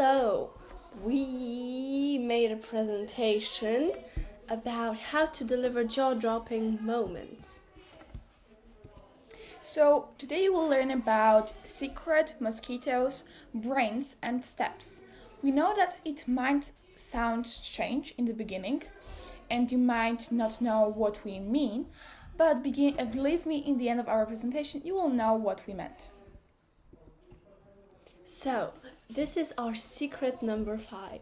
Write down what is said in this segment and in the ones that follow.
Hello! We made a presentation about how to deliver jaw-dropping moments. So today we'll learn about secret, mosquitoes, brains, and steps. We know that it might sound strange in the beginning, and you might not know what we mean, but believe me, in the end of our presentation, you will know what we meant. So, this is our secret number 5.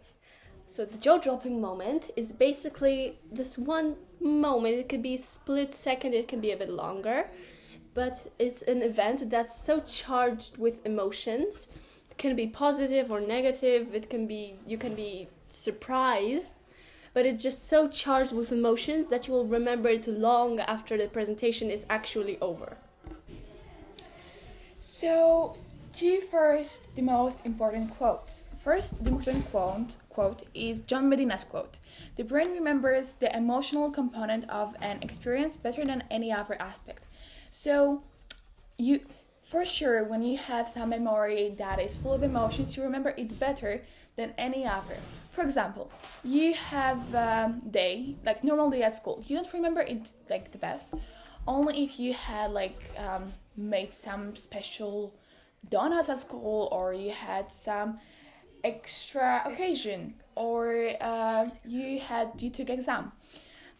So the jaw-dropping moment is basically this one moment. It could be a split second, it can be a bit longer, but it's an event that's so charged with emotions. It can be positive or negative. You can be surprised, but it's just so charged with emotions that you will remember it long after the presentation is actually over. So, the most important quotes. First, the important quote is John Medina's quote. The brain remembers the emotional component of an experience better than any other aspect. So, for sure, when you have some memory that is full of emotions, you remember it better than any other. For example, you have a day, like normal day at school. You don't remember it like the best, only if you had made some special donuts at school, or you had some extra occasion, or you took exam.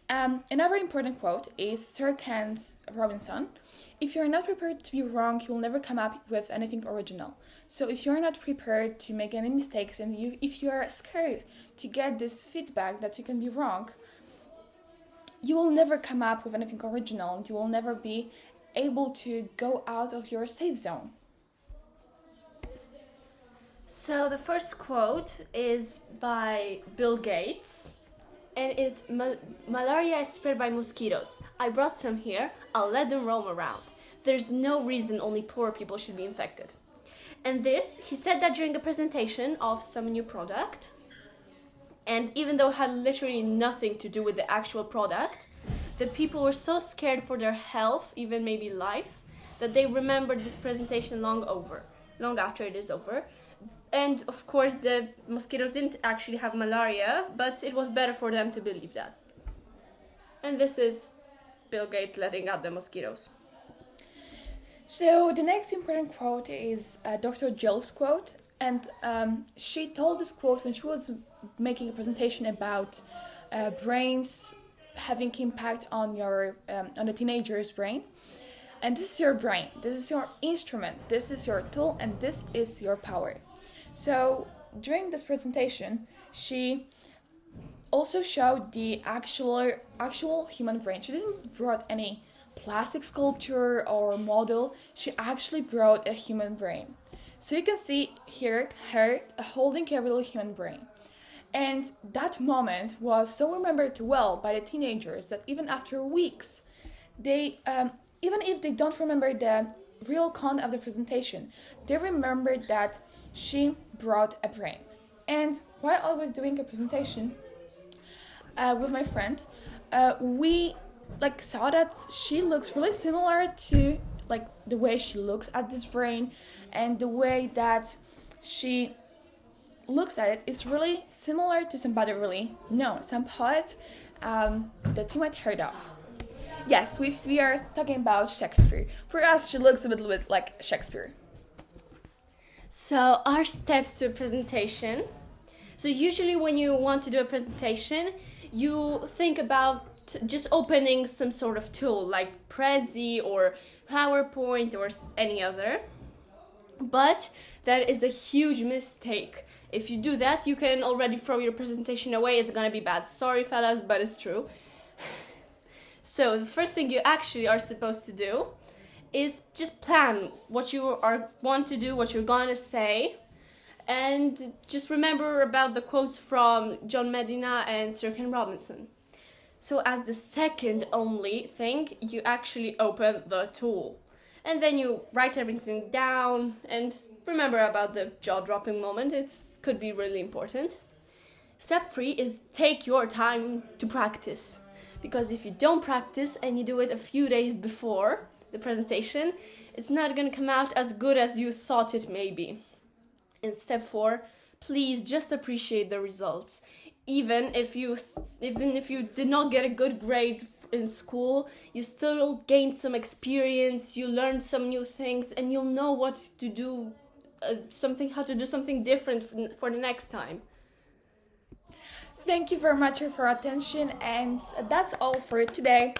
Another important quote is Sir Ken Robinson. If you're not prepared to be wrong, you will never come up with anything original. So if you're not prepared to make any mistakes, and if you're scared to get this feedback that you can be wrong, you will never come up with anything original, and you will never be able to go out of your safe zone. So the first quote is by Bill Gates, and it's malaria is spread by mosquitoes. I brought some here, I'll let them roam around. There's no reason only poor people should be infected. And he said that during a presentation of some new product, and even though it had literally nothing to do with the actual product, the people were so scared for their health, even maybe life, that they remembered this presentation long after it is over. And of course, the mosquitoes didn't actually have malaria, but it was better for them to believe that. And this is Bill Gates letting out the mosquitoes. So the next important quote is Dr. Jill's quote, and she told this quote when she was making a presentation about brains having impact on the teenager's brain. And this is your brain, this is your instrument, this is your tool, and this is your power. So during this presentation, she also showed the actual human brain. She didn't brought any plastic sculpture or model. She actually brought a human brain. So you can see here her holding a real human brain. And that moment was so remembered well by the teenagers that even after weeks, they even if they don't remember the real content of the presentation, they remembered that she brought a brain. And while I was doing a presentation with my friend, we saw that she looks really similar to the way she looks at this brain, and the way that she looks at it is really similar to somebody really known, some poet that you might heard of. Yes, we are talking about Shakespeare. For us, she looks a little bit like Shakespeare. So our steps to a presentation. So usually when you want to do a presentation, you think about just opening some sort of tool like Prezi or PowerPoint or any other. But that is a huge mistake. If you do that, you can already throw your presentation away. It's gonna be bad. Sorry, fellas, but it's true. So the first thing you actually are supposed to do is just plan what you want to do, what you're gonna say, and just remember about the quotes from John Medina and Sir Ken Robinson. So as the second only thing, you actually open the tool, and then you write everything down and remember about the jaw-dropping moment. It could be really important. Step 3 is take your time to practice, because if you don't practice and you do it a few days before the presentation, it's not going to come out as good as you thought it may be. And step 4, please just appreciate the results. Even if you did not get a good grade in school, you still gain some experience, you learn some new things, and you'll know what to do, how to do something different for the next time. Thank you very much for your attention, and that's all for today.